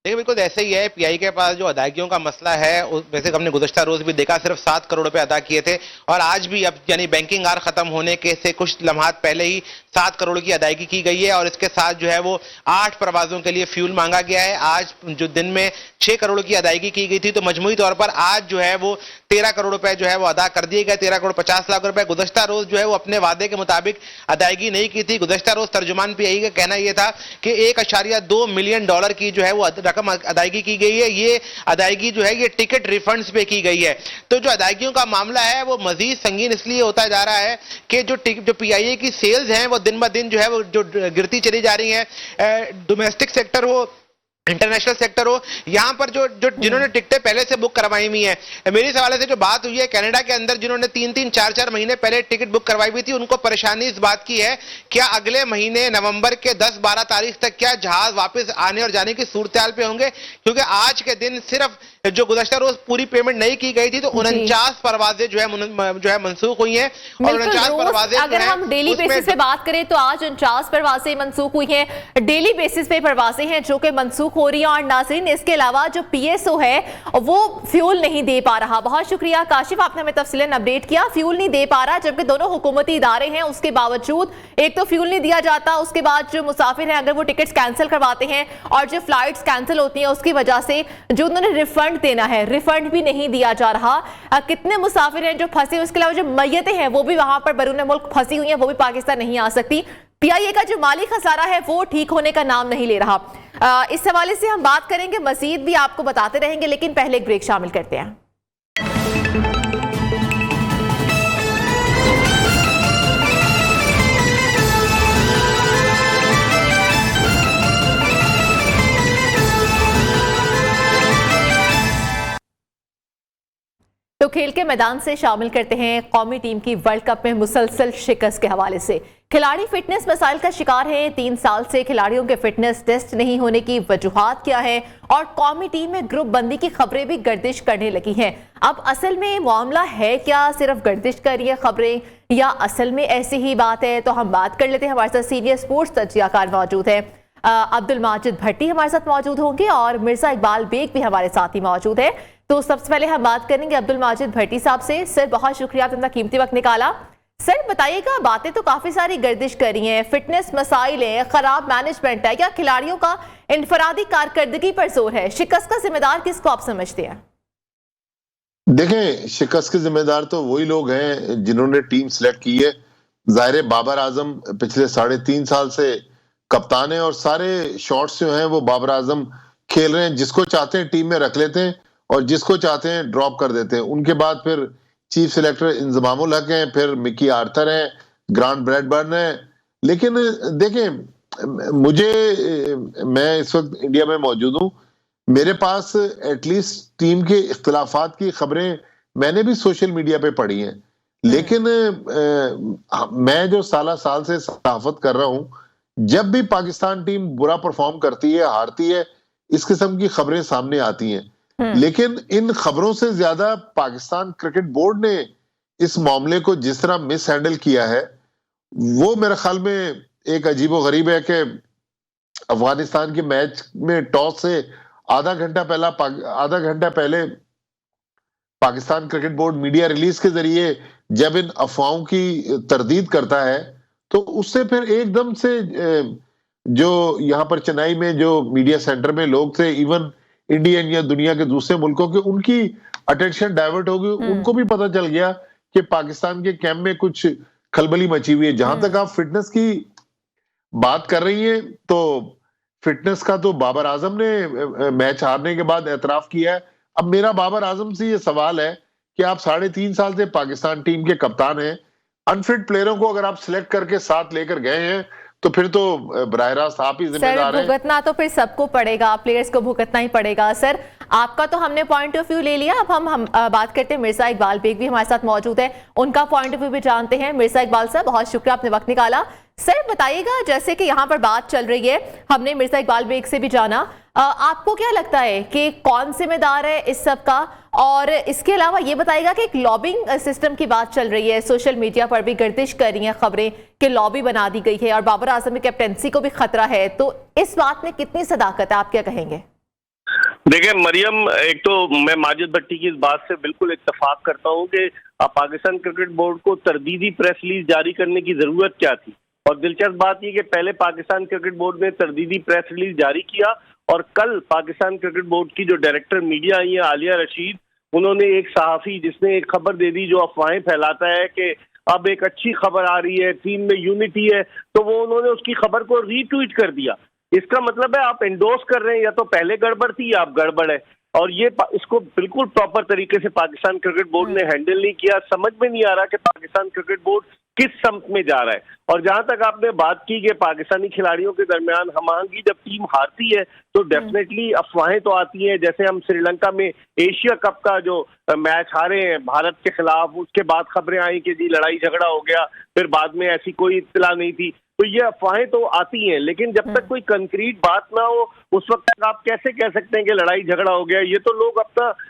देखिए, बिल्कुल ऐसे ही है। PIA के पास जो अदायगियों का मसला है, वैसे हमने गुज़श्ता रोज भी देखा सिर्फ 7 करोड़ रुपए अदा किए थे और आज भी अब यानी बैंकिंग आवर खत्म होने के से कुछ लम्हात पहले ही 7 करोड़ की अदायगी की गई है और इसके साथ जो है वो 8 परवाजों के लिए फ्यूल मांगा गया है। आज जो दिन में 6 करोड़ की अदायगी की गई थी, तो मजमूई तौर पर आज जो है वो 13 करोड़ रुपए जो है वो अदा कर दिए गए, 13 करोड़ 50 लाख रुपए। गुज़श्ता रोज जो है वो अपने वादे के मुताबिक अदायगी नहीं की थी। गुज़श्ता रोज तर्जुमान PIA का कहना यह था कि $1.2 मिलियन की जो है वो रकम अदायगी की गई है। ये अदायगी जो है ये टिकट रिफंड्स पे की गई है। तो जो अदायगियों का मामला है वो मजीद संगीन इसलिए होता जा रहा है कि जो PIA की सेल्स हैं वो दिन ब दिन जो है वो जो गिरती चली जा रही हैं। डोमेस्टिक सेक्टर हो, इंटरनेशनल सेक्टर हो, यहाँ पर जो जिन्होंने टिकटें पहले से बुक करवाई हुई हैं, मेरी सवाल से जो बात हुई है कनाडा के अंदर जिन्होंने 3-3, 4-4 महीने पहले टिकट बुक करवाई हुई थी, उनको परेशानी इस बात की है क्या अगले महीने नवंबर के 10-12 तारीख तक क्या जहाज वापस आने और जाने की सूरत हाल पे होंगे, क्योंकि आज के दिन सिर्फ जो गुज़श्ता रोज पूरी पेमेंट नहीं की गई थी तो 49 परवाजें जो है मनसूख हुई हैं और 49 परवाजें अगर हम डेली बेसिस पे बात करें तो आज 49 परवाजें मनसूख हुई हैं। डेली बेसिस पे परवाजें हैं जो कि मनसूख हो रही हैं। और नाज़रीन, इसके अलावा जो PSO है वो फ्यूल नहीं दे पा रहा। बहुत शुक्रिया काशिफ, आपने हमें तफसीलन अपडेट किया। फ्यूल नहीं दे पा रहा जबकि दोनों हुकूमती इदारे हैं, उसके बावजूद एक तो फ्यूल नहीं दिया जाता, उसके बाद जो मुसाफिर हैं अगर वो टिकट्स कैंसिल करवाते हैं और जो फ्लाइट्स कैंसिल होती हैं उसकी वजह से जो उन्होंने रिफंड देना है रिफंड भी नहीं दिया जा रहा। कितने मुसाफिर हैं जो फंसे, उसके अलावा जो मैयतें हैं वो भी वहां पर बैरून मुल्क फंसी हुई हैं, वो भी पाकिस्तान नहीं आ सकती। PIA का जो माली खसारा है वो ठीक होने का नाम नहीं ले रहा। इस हवाले से हम बात करेंगे, मजीद भी आपको बताते रहेंगे, लेकिन पहले एक ब्रेक शामिल करते हैं। तो खेल के मैदान से शामिल करते हैं कौमी टीम की वर्ल्ड कप में मुसलसल शिकस्त के हवाले से। खिलाड़ी फिटनेस मसाइल का शिकार हैं। 3 साल से खिलाड़ियों के फिटनेस टेस्ट नहीं होने की वजूहात क्या है और कौमी टीम में ग्रुप बंदी की खबरें भी गर्दिश करने लगी हैं। अब असल में मामला है क्या, सिर्फ गर्दिश कर रही है खबरें या असल में ऐसी ही बात है? तो हम बात कर लेते हैं। हमारे साथ सीनियर स्पोर्ट्स तज्जियाकार मौजूद है, अब्दुल माजिद भट्टी हमारे साथ मौजूद होंगे और मिर्जा इकबाल बेग भी हमारे साथ ही मौजूद है। तो सबसे पहले हम बात करेंगे अब्दुल माजिद भट्टी साहब से। सर, बहुत शुक्रिया, आपने अपना कीमती वक्त निकाला। सर बताइएगा, बातें तो काफी सारी गर्दिश कर रही हैं, फिटनेस मसाइल है, खराब मैनेजमेंट है या खिलाड़ियों का इनफरादी कारकर्दगी पर जोर है? शिकस्त का जिम्मेदार किसको आप समझते हैं? देखें, शिकस्त के जिम्मेदार तो वही लोग हैं जिन्होंने टीम सिलेक्ट की है। जाहिर है बाबर आजम पिछले 3.5 साल से कप्तान है और सारे शॉट्स जो हैं वो बाबर आजम खेल रहे हैं, जिसको चाहते हैं टीम में रख लेते हैं और जिसको चाहते हैं ड्रॉप कर देते हैं। उनके बाद फिर चीफ सिलेक्टर इंजमामुल हक हैं, फिर मिकी आर्थर हैं, ग्रांट ब्रैडबर्न हैं। लेकिन देखें, मैं इस वक्त इंडिया में मौजूद हूं, मेरे पास एटलीस्ट टीम के इख्तिलाफात की खबरें मैंने भी सोशल मीडिया पे पढ़ी हैं। लेकिन मैं जो साल से सहाफत कर रहा हूं, जब भी पाकिस्तान टीम बुरा परफॉर्म करती है, हारती है, इस किस्म की खबरें सामने आती हैं। लेकिन इन खबरों से ज्यादा पाकिस्तान क्रिकेट बोर्ड ने इस मामले को जिस तरह मिस हैंडल किया है, वो मेरे ख्याल में एक अजीबो गरीब है कि अफगानिस्तान के मैच में टॉस से आधा घंटा पहले Pakistan cricket board media release के जरिए जब इन अफवाहों की तरदीद करता है, तो उससे फिर एकदम से जो यहाँ पर चेन्नई में जो मीडिया सेंटर में लोग थे, इवन इंडियन या दुनिया के दूसरे मुल्कों के, उनकी अटेंशन डाइवर्ट हो गई। उनको भी पता चल गया कि पाकिस्तान के कैंप में कुछ खलबली मची हुई है। जहां तक आप फिटनेस की बात कर रही हैं, तो फिटनेस का तो बाबर आजम ने मैच हारने के बाद एतराफ किया है। अब मेरा बाबर आजम से ये सवाल है कि आप 3.5 साल से पाकिस्तान टीम के कप्तान हैं, अनफिट प्लेयरों को अगर आप सिलेक्ट करके साथ लेकर गए हैं, तो फिर तो बराह रास्त आप ही जिम्मेदार हैं। भुगतना तो फिर सबको पड़ेगा, प्लेयर्स को भुगतना ही पड़ेगा। सर, आपका तो हमने पॉइंट ऑफ व्यू ले लिया, अब हम बात करते हैं। मिर्जा इकबाल बेग भी हमारे साथ मौजूद है, उनका पॉइंट ऑफ व्यू भी जानते हैं। मिर्जा इकबाल साहब, बहुत शुक्रिया, आपने वक्त निकाला। सर बताइएगा, जैसे कि यहाँ पर बात चल रही है, हमने मिर्जा इकबाल बेग से भी जाना, आपको क्या लगता है कि कौन जिम्मेदार है इस सब का? और इसके अलावा ये बताइएगा कि एक लॉबिंग सिस्टम की बात चल रही है, सोशल मीडिया पर भी गर्दिश कर रही हैं खबरें कि लॉबी बना दी गई है और बाबर आजम की कैप्टेंसी को भी खतरा है, तो इस बात में कितनी सदाकत है, आप क्या कहेंगे? देखिए मरियम, एक तो मैं माजिद भट्टी की इस बात से बिल्कुल इत्तेफाक करता हूं कि पाकिस्तान क्रिकेट बोर्ड को तरदीदी प्रेस रिलीज जारी करने की जरूरत क्या थी। और दिलचस्प बात यह कि पहले पाकिस्तान क्रिकेट बोर्ड ने तरदीदी प्रेस रिलीज जारी किया और कल पाकिस्तान क्रिकेट बोर्ड की जो डायरेक्टर मीडिया आई है आलिया रशीद, उन्होंने एक सहाफी जिसने एक खबर दे दी जो अफवाहें फैलाता है कि अब एक अच्छी खबर आ रही है, टीम में यूनिटी है, तो वो उन्होंने उसकी खबर को रीट्वीट कर दिया। इसका मतलब है आप एंडोर्स कर रहे हैं, या तो पहले गड़बड़ थी या आप गड़बड़ है। और ये इसको बिल्कुल प्रॉपर तरीके से पाकिस्तान क्रिकेट बोर्ड ने हैंडल नहीं किया। समझ में नहीं आ रहा कि पाकिस्तान क्रिकेट बोर्ड किस सम्त में जा रहा है। और जहां तक आपने बात की कि पाकिस्तानी खिलाड़ियों के दरमियान हमआहंगी, जब टीम हारती है तो डेफिनेटली अफवाहें तो आती हैं। जैसे हम श्रीलंका में एशिया कप का जो मैच हारे हैं भारत के खिलाफ, उसके बाद खबरें आई कि जी लड़ाई झगड़ा हो गया, फिर बाद में ऐसी कोई इत्तला नहीं थी। तो ये अफवाहें तो आती हैं, लेकिन जब तक कोई कंक्रीट बात ना हो उस वक्त तक आप कैसे कह सकते हैं कि लड़ाई झगड़ा हो गया। ये तो लोग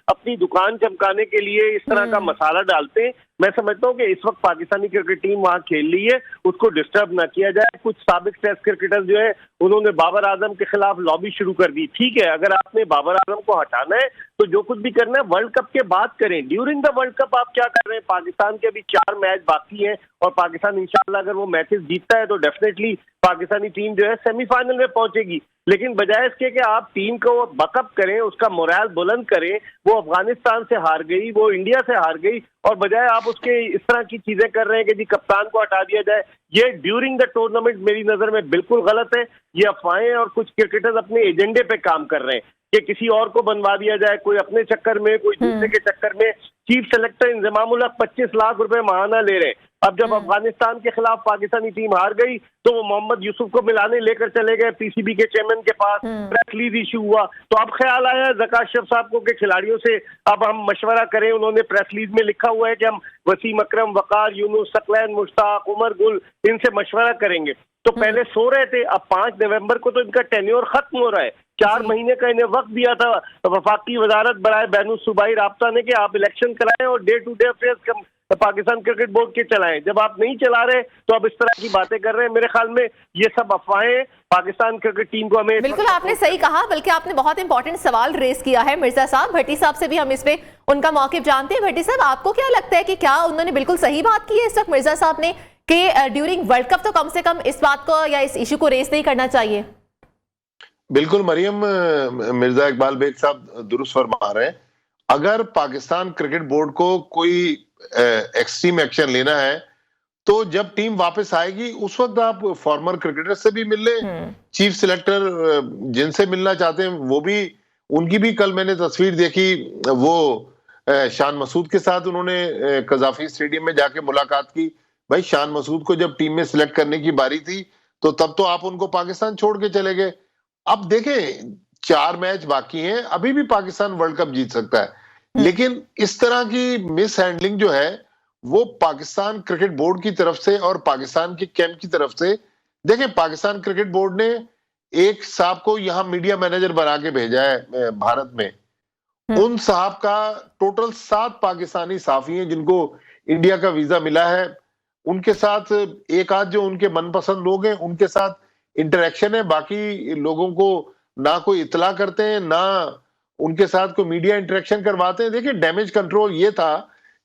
अपनी दुकान चमकाने के लिए इस तरह का मसाला डालते हैं। मैं समझता हूँ कि इस वक्त पाकिस्तानी क्रिकेट टीम वहां खेल रही है, उसको डिस्टर्ब ना किया जाए। कुछ साबिक टेस्ट क्रिकेटर्स जो है उन्होंने बाबर आजम के खिलाफ लॉबी शुरू कर दी। ठीक है, अगर आपने बाबर आजम को हटाना है तो जो कुछ भी करना है वर्ल्ड कप के बाद करें। ड्यूरिंग द वर्ल्ड कप आप क्या कर रहे हैं? पाकिस्तान के अभी 4 मैच बाकी हैं और पाकिस्तान इंशाल्लाह अगर वो मैचेस जीतता है तो डेफिनेटली पाकिस्तानी टीम जो है सेमीफाइनल में पहुंचेगी। लेकिन बजाय इसके कि आप टीम को बकअप करें, उसका मोरल बुलंद करें, वो अफगानिस्तान से हार गई, वो इंडिया से हार गई, और बजाय आप उसके इस तरह की चीजें कर रहे हैं कि जी कप्तान को हटा दिया जाए, ये ड्यूरिंग द टूर्नामेंट मेरी नजर में बिल्कुल गलत है। ये अफवाहें और कुछ क्रिकेटर्स अपने एजेंडे पे काम कर रहे हैं कि किसी और को बनवा दिया जाए, कोई अपने चक्कर में, कोई दूसरे के चक्कर में। चीफ सेलेक्टर इंजमामुल हक 25 लाख रुपए माहाना ले रहे हैं। अब जब अफगानिस्तान के खिलाफ पाकिस्तानी टीम हार गई तो वो मोहम्मद यूसुफ को मिलाने लेकर चले गए पीसीबी के चेयरमैन के पास, प्रेस रिलीज इशू हुआ। तो अब ख्याल आया ज़का अशरफ साहब को कि खिलाड़ियों से अब हम मशवरा करें। उन्होंने प्रेस रिलीज में लिखा हुआ है कि हम वसीम अकरम, वकार, यूनुस, सकलैन, मुश्ताक, उमर गुल, इनसे मशवरा करेंगे। तो पहले सो रहे थे, अब 5 नवंबर को तो इनका टेन्योर खत्म हो रहा है। 4 महीने का इन्हें वक्त दिया था वफाकी वजारत बराए बैनुल सूबाई राब्ता ने कि आप इलेक्शन कराएं और day to day affairs Pakistan cricket board के चलाएं। जब आप नहीं चला रहे तो अब इस तरह की बातें कर रहे हैं। मेरे ख्याल में ये सब अफवाहें पाकिस्तान क्रिकेट टीम को हमें बिल्कुल आपने सही कहा, बल्कि आपने बहुत इंपॉर्टेंट सवाल रेस किया है मिर्जा साहब। भट्टी साहब से भी हम इस पे उनका मौक़िफ़ जानते हैं। भट्टी साहब, आपको क्या लगता है कि क्या उन्होंने बिल्कुल सही बात की है इस वक्त मिर्जा साहब ने कि ड्यूरिंग वर्ल्ड कप तो कम से कम इस बात को या इस इशू को रेस नहीं करना चाहिए? बिल्कुल मरियम, मिर्जा इकबाल बेग साहब दुरुस्त फरमा रहे हैं। अगर पाकिस्तान क्रिकेट बोर्ड को कोई एक्सट्रीम एक्शन लेना है तो जब टीम वापस आएगी उस वक्त आप फॉर्मर क्रिकेटर से भी मिल लें, चीफ सिलेक्टर जिनसे मिलना चाहते हैं वो भी, उनकी भी कल मैंने तस्वीर देखी, वो शान मसूद के साथ उन्होंने कजाफी स्टेडियम में जाके मुलाकात की। भाई शान मसूद को जब टीम में सिलेक्ट करने की बारी थी तो तब तो आप उनको पाकिस्तान छोड़ के चले गए। अब देखें 4 मैच बाकी हैं, अभी भी पाकिस्तान वर्ल्ड कप जीत सकता है, लेकिन इस तरह की मिस हैंडलिंग जो है वो पाकिस्तान क्रिकेट बोर्ड की तरफ से और पाकिस्तान के कैंप की तरफ से, देखें पाकिस्तान क्रिकेट बोर्ड ने एक साहब को यहाँ मीडिया मैनेजर बना के भेजा है भारत में, उन साहब का टोटल 7 पाकिस्तानी साफी हैं जिनको इंडिया का वीजा मिला है, उनके साथ एक आध जो उनके मनपसंद लोग हैं उनके साथ इंटरेक्शन है, बाकी लोगों को ना कोई इतला करते हैं ना उनके साथ कोई मीडिया इंटरेक्शन करवाते हैं। देखिए डैमेज कंट्रोल ये था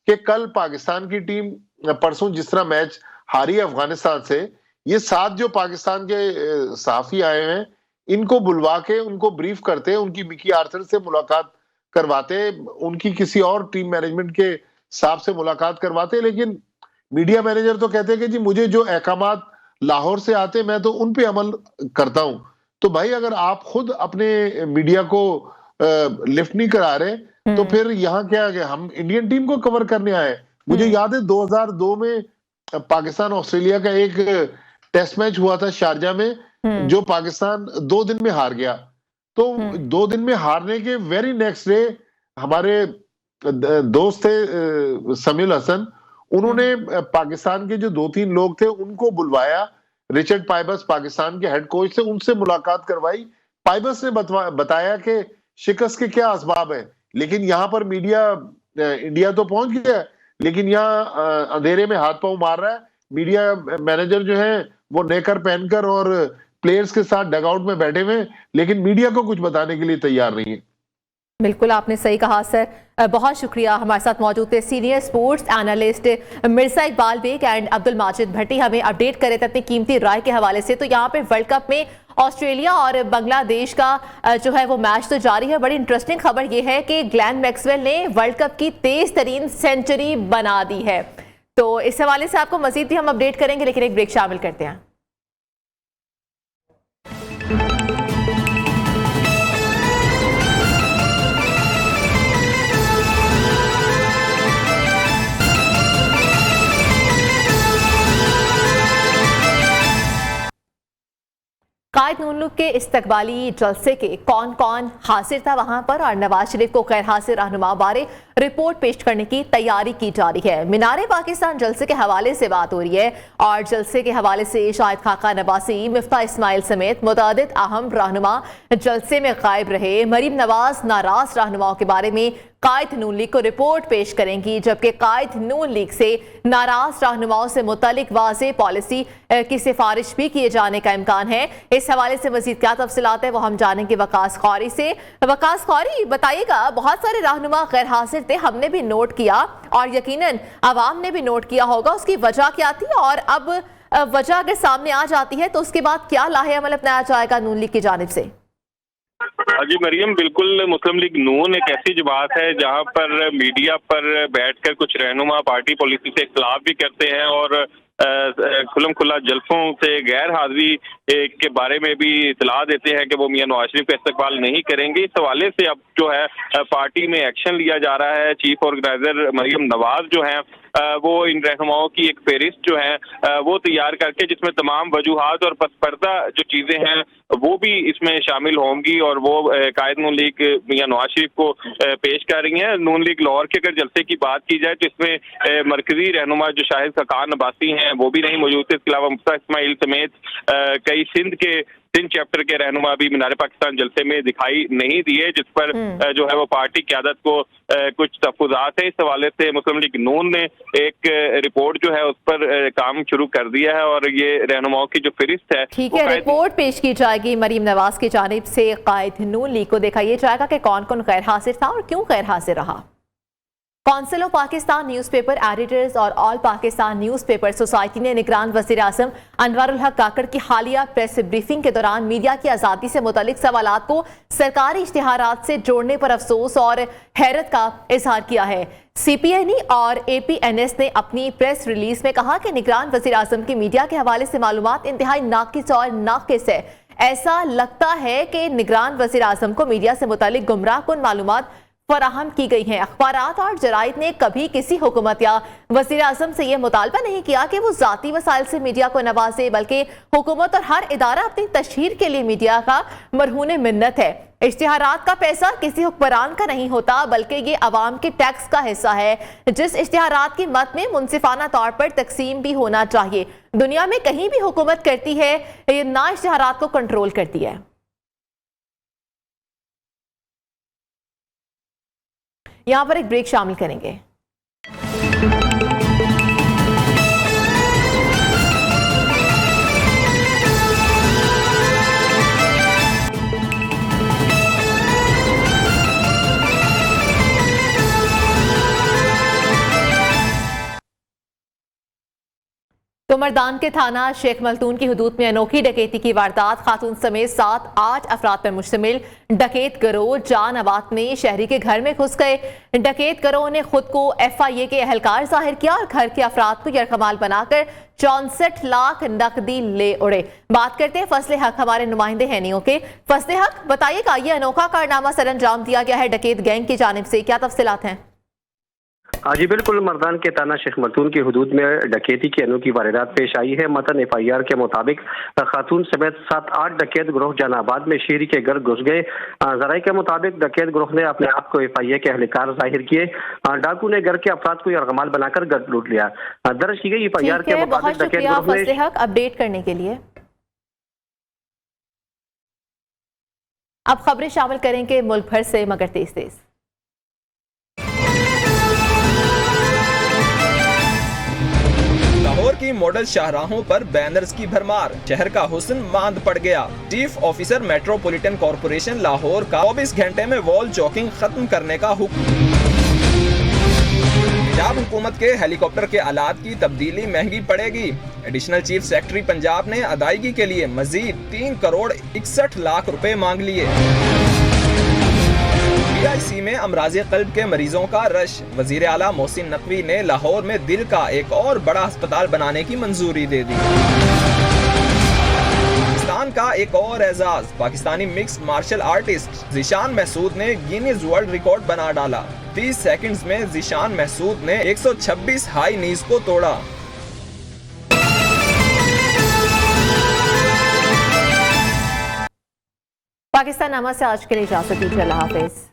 कि कल पाकिस्तान की टीम परसों जिस तरह मैच हारी अफगानिस्तान से, ये 7 जो पाकिस्तान के सहाफी आए हैं इनको बुलवा के उनको ब्रीफ करते, उनकी मिकी आर्थर से मुलाकात करवाते, उनकी किसी और टीम मैनेजमेंट के साहब से मुलाकात करवाते, लेकिन मीडिया मैनेजर तो कहते हैं कि जी मुझे जो अहकामात लाहौर से आते मैं तो उन पे अमल करता हूं। तो भाई अगर आप खुद अपने मीडिया को लिफ्ट नहीं करा रहे तो फिर यहाँ क्या है, हम इंडियन टीम को कवर करने आए। मुझे याद है 2002 में पाकिस्तान ऑस्ट्रेलिया का एक टेस्ट मैच हुआ था शारजा में, जो पाकिस्तान 2 दिन में हार गया। तो 2 दिन में हारने के वेरी नेक्स्ट डे हमारे दोस्त थे समील हसन, उन्होंने पाकिस्तान के जो 2-3 लोग थे उनको बुलवाया, रिचर्ड पाइबस पाकिस्तान के हेड कोच से, उनसे मुलाकात करवाई। पाइबस ने बताया कि शिकस्त के क्या असबाब है, लेकिन यहाँ पर मीडिया इंडिया तो पहुंच गया, लेकिन यहाँ अंधेरे में हाथ पांव मार रहा है। मीडिया मैनेजर जो है वो नेकर पहनकर और प्लेयर्स के साथ डगआउट में बैठे हुए, लेकिन मीडिया को कुछ बताने के लिए तैयार नहीं है। बिल्कुल आपने सही कहा सर, बहुत शुक्रिया। हमारे साथ मौजूद थे senior sports analyst Mirza Iqbal Baig and Abdul Majid Bhatti, हमें अपडेट करे थे अपनी कीमती राय के हवाले से। तो यहाँ पे वर्ल्ड कप में ऑस्ट्रेलिया और बांग्लादेश का जो है वो मैच तो जारी है। बड़ी इंटरेस्टिंग खबर ये है कि ग्लेन मैक्सवेल ने वर्ल्ड कप की तेज तरीन सेंचुरी बना दी है। तो इस हवाले से आपको मजीद भी हम अपडेट करेंगे, लेकिन एक ब्रेक शामिल करते हैं। कायद नून लीग के इस्तकबाली जलसे के कौन कौन हाजिर था वहां पर, और नवाज शरीफ को गैर हाजिर रहनुमा बारे रिपोर्ट पेश करने की तैयारी की जा रही है। मीनारे पाकिस्तान जलसे के हवाले से बात हो रही है, और जलसे के हवाले से शाहिद खाका नवासी, मिफ्ता इस्माइल समेत मुतअद्दिद अहम रहनुमा जलसे में गायब रहे। मरीम नवाज नाराज रहनुमाओं के बारे में कायद नून लीग को रिपोर्ट पेश करेंगी, जबकि कायद नून लीग से नाराज रहनुमाओं से मुतालिक वाज़ेह पॉलिसी की सिफारिश भी किए जाने का इम्कान है। इस हवाले से मजीद क्या तफसीलात है वो हम जानेंगे वकास खौरी से। वकास खौरी बताइएगा, बहुत सारे रहनुमा गैर हाजिर थे, हमने भी नोट किया और यकीनन आवाम ने भी नोट किया होगा, उसकी वजह क्या थी, और अब वजह अगर सामने आ जाती है तो उसके बाद क्या लाहे अमल अपनाया जाएगा नून लीग की जानिब से? जी मरियम, बिल्कुल मुस्लिम लीग नून एक ऐसी जमात है जहां पर मीडिया पर बैठकर कुछ रहनुमा पार्टी पॉलिसी से इख्तिलाफ भी करते हैं और खुलम खुला जलसों से गैर हाजिरी के बारे में भी इतला देते हैं कि वो मियां नवाज शरीफ का इस्तकबाल नहीं करेंगे। इस हवाले से अब जो है पार्टी में एक्शन लिया जा रहा है। चीफ ऑर्गेनाइजर मरियम नवाज जो है वो इन रहनुमाओं की एक फहरिस्त जो है वो तैयार करके, जिसमें तमाम वजूहात और पसपर्दा जो चीजें हैं वो भी इसमें शामिल होंगी, और वो कायद नून लीग मियां नवाज शरीफ को पेश कर रही हैं। नून लीग लाहौर के अगर जलसे की बात की जाए तो इसमें मरकजी रहनुमा जो शाहिद खाकान नवासी हैं वो भी नहीं मौजूद थे। इसके अलावा मुफ्ता इस्माइल समेत कई सिंध चैप्टर के रहनुमा भी मीनारे पाकिस्तान जलसे में दिखाई नहीं दिए, जिस पर जो है वो पार्टी क़यादत को कुछ तहफ़्फ़ुज़ात है। इस हवाले से मुस्लिम लीग नून ने एक रिपोर्ट जो है उस पर काम शुरू कर दिया है, और ये रहनुमाओं की जो फहरिस्त है, ठीक है, रिपोर्ट पेश की जाएगी मरीम नवाज की जानिब से। कायद नून लीग को दिखाया जाएगा कि कौन कौन गैर हाजिर था और क्यों गैर हाजिर रहा। Council of Pakistan newspaper editors और ऑल पाकिस्तान न्यूज़पेपर सोसाइटी ने निगरान वज़ीर आज़म अनवारुल हक काकड़ की हालिया प्रेस ब्रीफिंग के दौरान मीडिया की आज़ादी से मुतालिक सवालात को सरकारी इश्तिहारात से जोड़ने पर अफसोस और हैरत का इजहार किया है। CPNE और APNS ने अपनी प्रेस रिलीज में कहा कि निगरान वज़ीर आज़म की मीडिया के हवाले से मालूमात इंतहाई नाकिस और नाकिस है। ऐसा लगता है कि निगरान वज़ीर आज़म को मीडिया से मुतालिक गुमराहकुन मालूमात फराहम की गई हैं। अखबारात और जराइद ने कभी किसी हुकूमत या वज़ीर आज़म से यह मुतालबा नहीं किया कि वो ज़ाती वसाइल से मीडिया को नवाजे, बल्कि हुकूमत और हर इदारा अपनी तशहीर के लिए मीडिया का मरहून मिन्नत है। इश्तिहारात का पैसा किसी हुक्मरान का नहीं होता, बल्कि ये अवाम के टैक्स का हिस्सा है, जिस इश्तिहारात की मद में मुनसिफाना तौर पर तकसीम भी होना चाहिए। दुनिया में कहीं भी हुकूमत करती है ये ना इश्तिहारात को कंट्रोल करती है। यहां पर एक ब्रेक शामिल करेंगे। कुमरदान के थाना शेख मलतून की हुदूद में अनोखी डकैती की वारदात, खातून समेत 7-8 अफराद पर मुश्तमिल डकैत गिरोह जान-ए-बात में शहरी के घर में घुस गए। डकैत गिरोह ने खुद को FIA के अहलकार जाहिर किया और घर के अफराद को यरगमाल बनाकर 64 लाख नकदी ले उड़े। बात करते हैं फजले हक, हमारे नुमाइंदे हैं नियो के। फजले हक, बताइएगा ये अनोखा कारनामा सर अंजाम दिया गया है डकैत गैंग की जानिब से, क्या तफसीलात हैं? जी बिल्कुल, मर्दान के थाना शेख मलतून की हुदूद में डकैती की अनोखी वारदात पेश आई है। मतन FIR के मुताबिक खातून समेत 7-8 डकैत ग्रोह जहानाबाद में शहरी के घर घुस गए। जराये के मुताबिक डकैत ग्रोह ने अपने आप को FIA के अहलकार जाहिर किए। डाकू ने घर के अफराद को यरगमाल बनाकर घर लूट लिया। दर्ज की गई FIR के मुताबिक डकैत ग्रोह ने अपडेट करने के लिए। अब खबरें शामिल करेंगे मुल्क भर से, मगर तेज तेज। लाहौर की मॉडल शाहराहों पर बैनर्स की भरमार, शहर का हुस्न मांद पड़ गया। Chief officer metropolitan corporation Lahore का 24 घंटे में वॉल चौकिंग खत्म करने का हुक्म। पंजाब हुकूमत के हेलीकॉप्टर के आलात की तब्दीली महंगी पड़ेगी। एडिशनल चीफ सेक्रेटरी पंजाब ने अदायगी के लिए मजीद 3 करोड़ 61 लाख रुपए मांग लिए। PIC में अमराज़े क़ल्ब के मरीजों का रश, वज़ीर आला मोहसिन नकवी ने लाहौर में दिल का एक और बड़ा अस्पताल बनाने की मंजूरी दे दी। पाकिस्तान का एक और एजाज, Pakistani mixed martial artist Zeeshan Mehsud ने गिनीज वर्ल्ड रिकॉर्ड बना डाला। 30 सेकंड्स में ज़ीशान महसूद ने 126 हाई नीज को तोड़ा। पाकिस्तान नामा से आज के लिए इजाजत दीजिए। अल्लाह हाफिज।